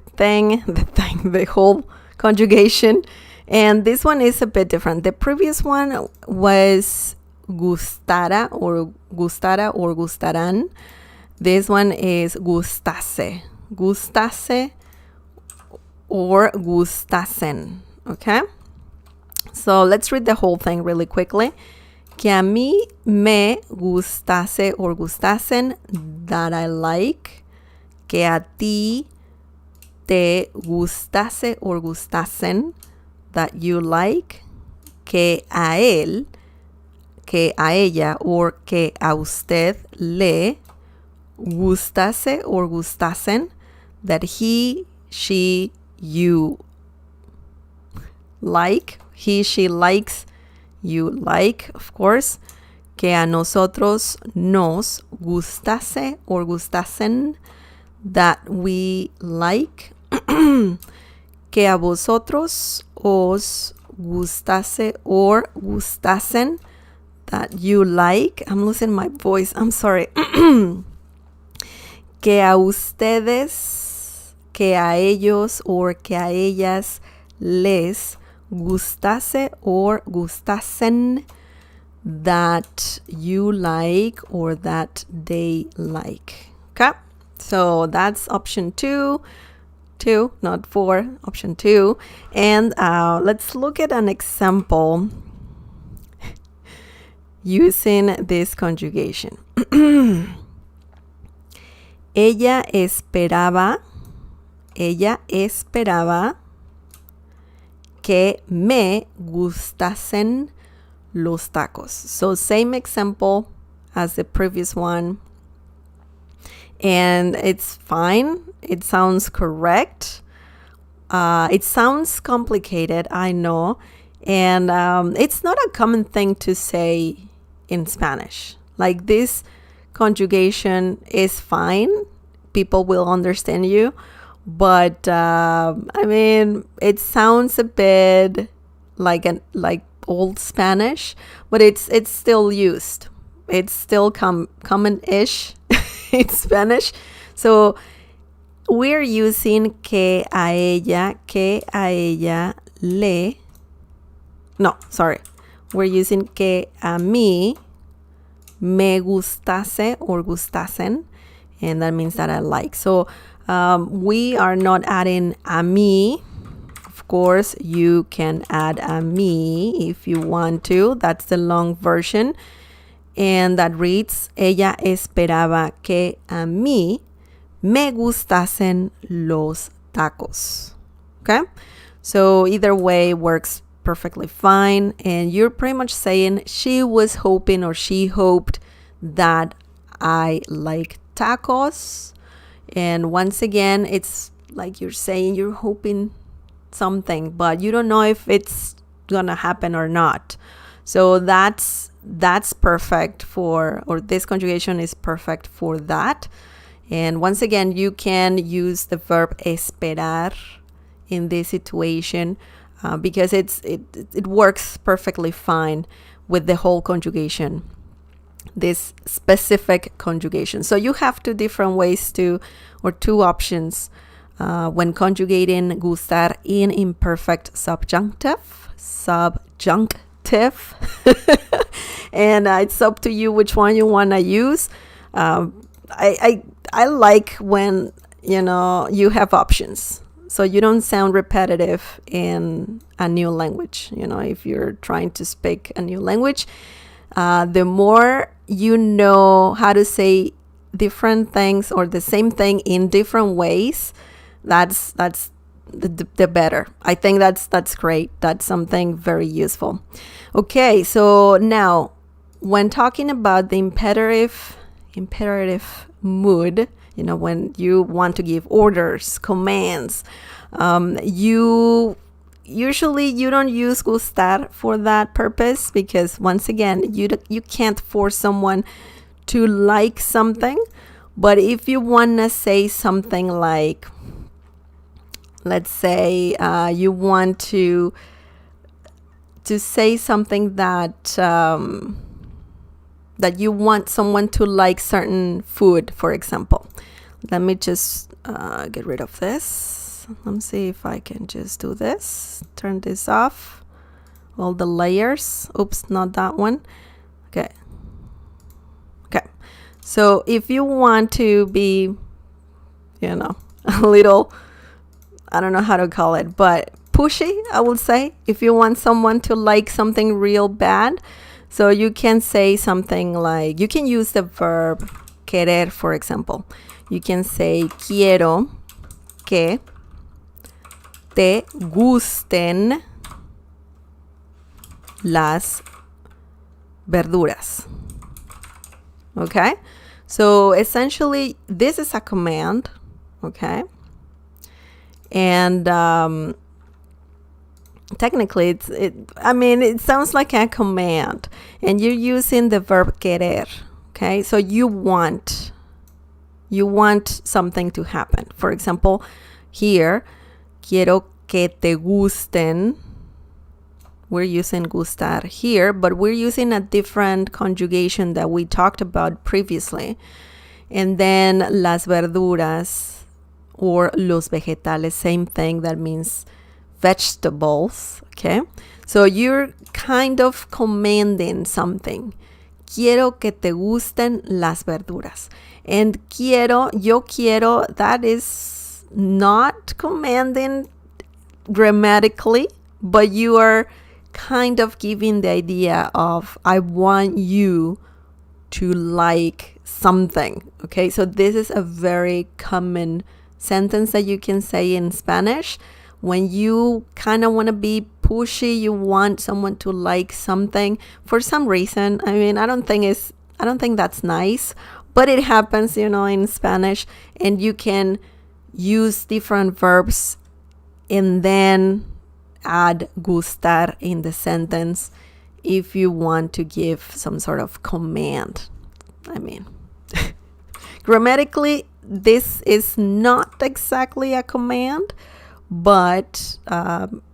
whole conjugation. And this one is a bit different. The previous one was gustara or gustaran. This one is gustase or gustasen. Okay, so let's read the whole thing really quickly. que a mí me gustase or gustasen, that I like, que a ti te gustase or gustasen, that you like, que a él, que a ella, or que a usted le gustase or gustasen, that he, she, you like, he, she likes, you like, of course, que a nosotros nos gustase or gustasen, that we like, que a vosotros os gustase or gustasen, that you like. I'm losing my voice, I'm sorry. Que a ustedes, que a ellos, or que a ellas les gustase or gustasen, that you like or that they like. Okay, so that's option 2, not 4, option 2. And let's look at an example using this conjugation. Ella esperaba que me gustasen los tacos. So same example as the previous one. And it's fine. It sounds correct. It sounds complicated, I know. And it's not a common thing to say in Spanish. Like, this conjugation is fine. People will understand you. But I mean, it sounds a bit like old Spanish, but it's still used. It's still common-ish in Spanish. So we're using que a ella le. No, sorry. We're using que a mí me gustase or gustasen, and that means that I like. So we are not adding a mí. Of course, you can add a mí if you want to. That's the long version. And that reads, ella esperaba que a mí me gustasen los tacos. Okay? So either way works perfectly fine. And you're pretty much saying she was hoping or she hoped that I like tacos. And once again, it's like you're saying you're hoping something, but you don't know if it's gonna happen or not. So that's perfect for, or this conjugation is perfect for that. And once again, you can use the verb esperar in this situation because it works perfectly fine with the whole conjugation, this specific conjugation. So you have two different ways to, or two options when conjugating gustar in imperfect subjunctive. And it's up to you which one you want to use. I like when, you know, you have options, so you don't sound repetitive in a new language. You know, if you're trying to speak a new language, the more you know how to say different things or the same thing in different ways, that's the better. I think that's great. That's something very useful. Okay, so now when talking about the imperative mood, you know, when you want to give orders, commands, you don't use gustar for that purpose, because once again, you can't force someone to like something. But if you want to say something like, let's say you want to say something that that you want someone to like certain food, for example. Let me just get rid of this. Let me see if I can just do this. Turn this off. All the layers. Oops, not that one. Okay. So if you want to be, you know, a little, I don't know how to call it, but pushy, I would say. If you want someone to like something real bad, So you can say something like, you can use the verb querer, for example. You can say, quiero que te gusten las verduras. Okay? So essentially, this is a command. Okay? And technically, it sounds like a command. And you're using the verb querer. Okay? So you want something to happen. For example, here, quiero que te gusten. We're using gustar here, but we're using a different conjugation that we talked about previously. And then las verduras or los vegetales, same thing, that means vegetables, okay? So you're kind of commanding something. Quiero que te gusten las verduras. And yo quiero, that is not commanding grammatically, but you are kind of giving the idea of, I want you to like something. Okay, so this is a very common sentence that you can say in Spanish when you kind of want to be pushy. You want someone to like something for some reason. I don't think that's nice, but it happens, in Spanish, and you can use different verbs and then add gustar in the sentence if you want to give some sort of command. Grammatically, this is not exactly a command, but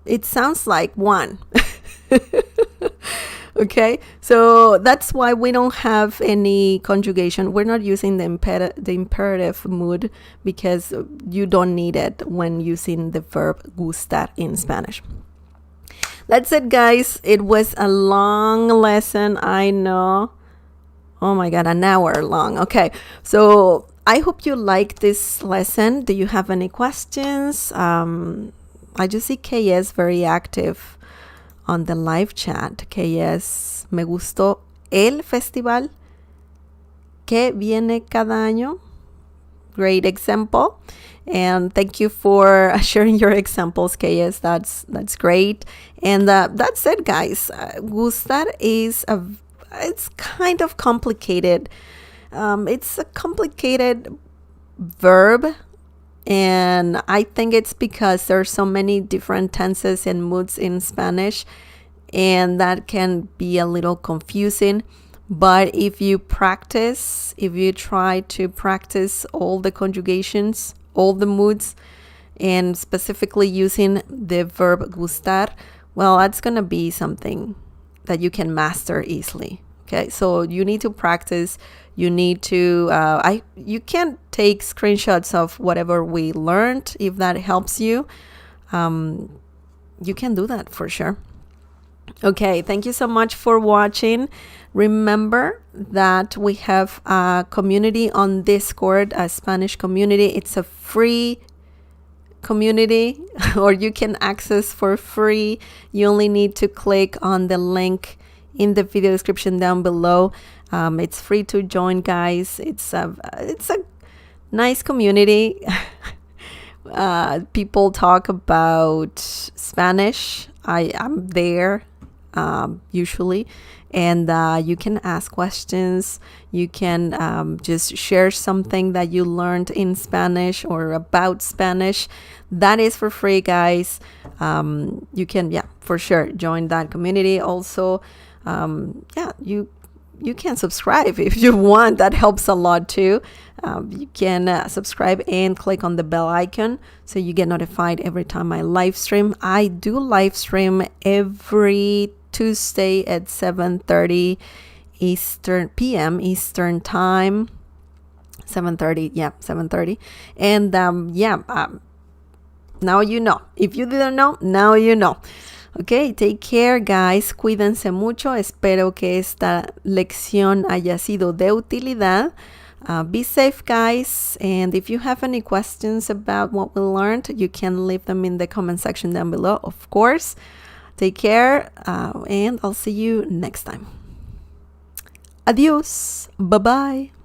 it sounds like one. Okay, so that's why we don't have any conjugation. We're not using the imperative mood because you don't need it when using the verb gustar in Spanish. That's it, guys. It was a long lesson, I know. Oh my God, an hour long. Okay, so I hope you liked this lesson. Do you have any questions? I just see KS very active on the live chat. KS, me gustó el festival que viene cada año. Great example. And thank you for sharing your examples, KS. That's great. And that's it, guys. Gustar it's kind of complicated. It's a complicated verb. And I think it's because there's so many different tenses and moods in Spanish, and that can be a little confusing. But if you try to practice all the conjugations, all the moods, and specifically using the verb gustar, well, that's going to be something that you can master easily. Okay, so you need to practice. You need to, you can take screenshots of whatever we learned. If that helps you, you can do that for sure. Okay, thank you so much for watching. Remember that we have a community on Discord, a Spanish community. It's a free community, or you can access for free. You only need to click on the link in the video description down below. It's free to join, guys. It's a nice community. People talk about Spanish. I'm there usually, and you can ask questions. You can just share something that you learned in Spanish or about Spanish. That is for free, guys. You can, for sure, join that community. Also, you can subscribe if you want. That helps a lot too. You can subscribe and click on the bell icon so you get notified every time I live stream. I do live stream every Tuesday at 7:30 p.m. Eastern time. 7:30. And now you know. If you didn't know, now you know. Okay, take care, guys. Cuídense mucho. Espero que esta lección haya sido de utilidad. Be safe, guys. And if you have any questions about what we learned, you can leave them in the comment section down below, of course. Take care, and I'll see you next time. Adios. Bye-bye.